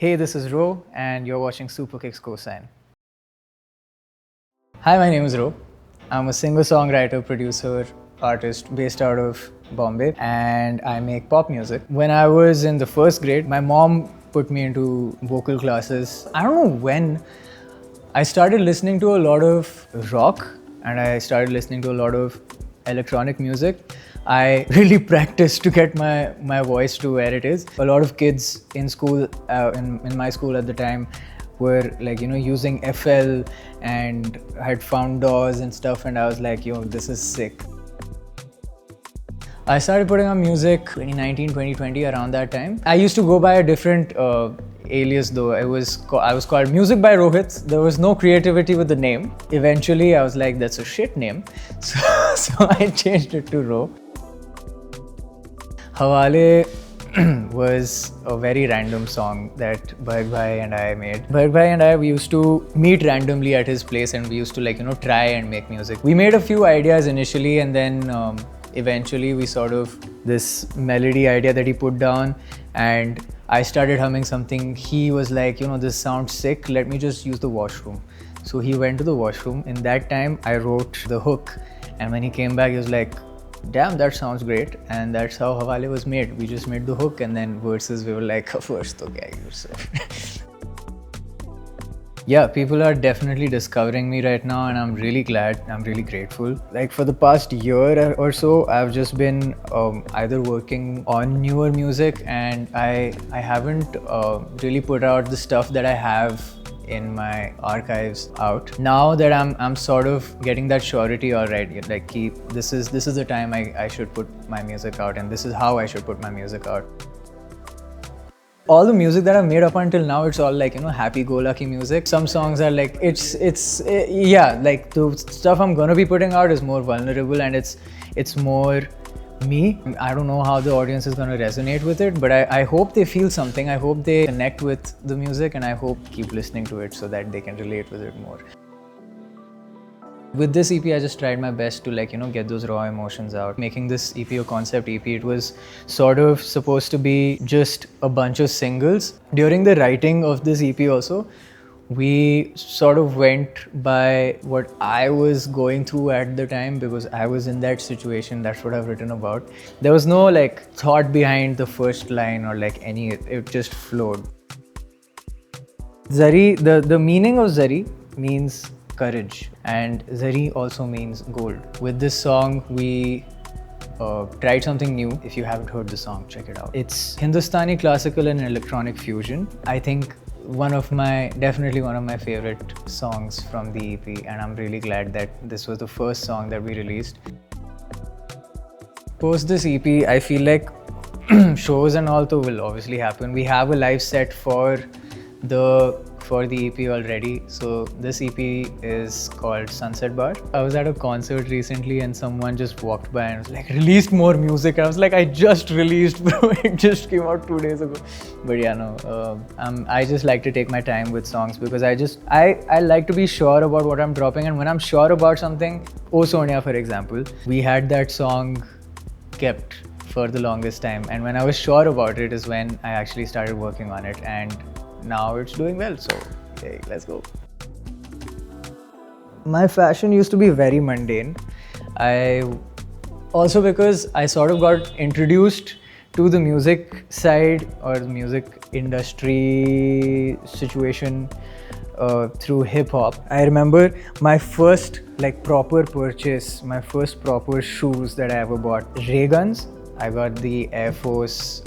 Hey, this is Ro, and you're watching Super Kicks Cosine. Hi, my name is Ro. I'm a singer-songwriter, producer, artist based out of Bombay, and I make pop music. When I was in the first grade, my mom put me into vocal classes. I don't know when. I started listening to a lot of rock, and I started listening to a lot of electronic music. I really practiced to get my voice to where it is. A lot of kids in school, in my school at the time, were like, using FL and had found DAWs and stuff, and I was like, this is sick. I started putting out music 2019, 2020, around that time. I used to go by a different alias though. I was called Music by Rohit. There was no creativity with the name. Eventually, I was like, that's a shit name. So I changed it to Ro. Hawale was a very random song that Bharg Bhai and I made. Bharg Bhai and I, we used to meet randomly at his place, and we used to try and make music. We made a few ideas initially, and then eventually we sort of, this melody idea that he put down, and I started humming something. He was like, this sounds sick, let me just use the washroom. So he went to the washroom. In that time, I wrote the hook, and when he came back, he was like, damn, that sounds great. And that's how Hawale was made. We just made the hook, and then verses, we were like, verse to kya hai, so. Yeah, people are definitely discovering me right now, and I'm really glad, I'm really grateful. Like for the past year or so, I've just been either working on newer music, and I haven't really put out the stuff that I have in my archives out. Now that I'm sort of getting that surety, alright, like this is the time I should put my music out, and this is how I should put my music out. All the music that I've made up until now, it's all like, happy-go-lucky music. Some songs are like, yeah, like the stuff I'm gonna be putting out is more vulnerable, and it's more me. I don't know how the audience is gonna resonate with it, but I hope they feel something. I hope they connect with the music, and I hope keep listening to it so that they can relate with it more. With this EP, I just tried my best to get those raw emotions out. Making this EP a concept EP, it was sort of supposed to be just a bunch of singles. During the writing of this EP also, we sort of went by what I was going through at the time, because I was in that situation. That's what I've written about. There was no thought behind the first line or it just flowed. Zari, the meaning of Zari means courage, and Zari also means gold. With this song, we tried something new. If you haven't heard the song, check it out. It's Hindustani classical and electronic fusion. I think definitely one of my favorite songs from the EP, and I'm really glad that this was the first song that we released. Post this EP, I feel like shows and all will obviously happen. We have a live set for the EP already. So this EP is called Sunset Bar. I was at a concert recently, and someone just walked by and was like, released more music. I was like, I just released, bro. It just came out 2 days ago. But yeah, no, I just like to take my time with songs, because I like to be sure about what I'm dropping. And when I'm sure about something, Oh Sonia, for example, we had that song kept for the longest time. And when I was sure about it is when I actually started working on it. And now it's doing well, so hey, let's go. My fashion used to be very mundane. Also because I sort of got introduced to the music side or the music industry situation through hip-hop. I remember my first proper purchase, my first proper shoes that I ever bought, Ray Guns. I got the Air Force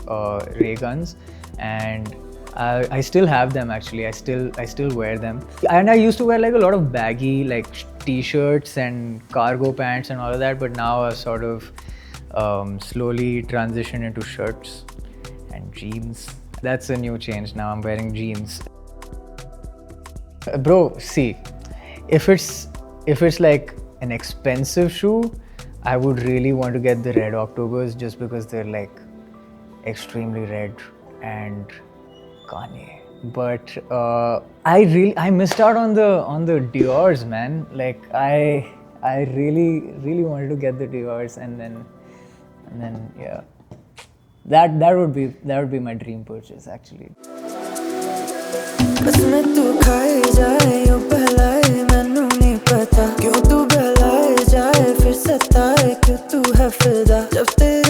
Ray Guns, and I still have them actually. I still wear them. And I used to wear a lot of baggy t-shirts and cargo pants and all of that, but now I've sort of slowly transitioned into shirts and jeans. That's a new change. Now I'm wearing jeans. Bro, see, if it's like an expensive shoe, I would really want to get the Red Octobers, just because they're extremely red and Kanye. But I missed out on the Dior's, man. I really wanted to get the Dior's, and then yeah, that would be my dream purchase actually. बस में तू खाए जाए यूं बहलाए मैनू नहीं पता क्यों तू बहलाए जाए फिर सताए क्यों तू है फिदा जब तेरी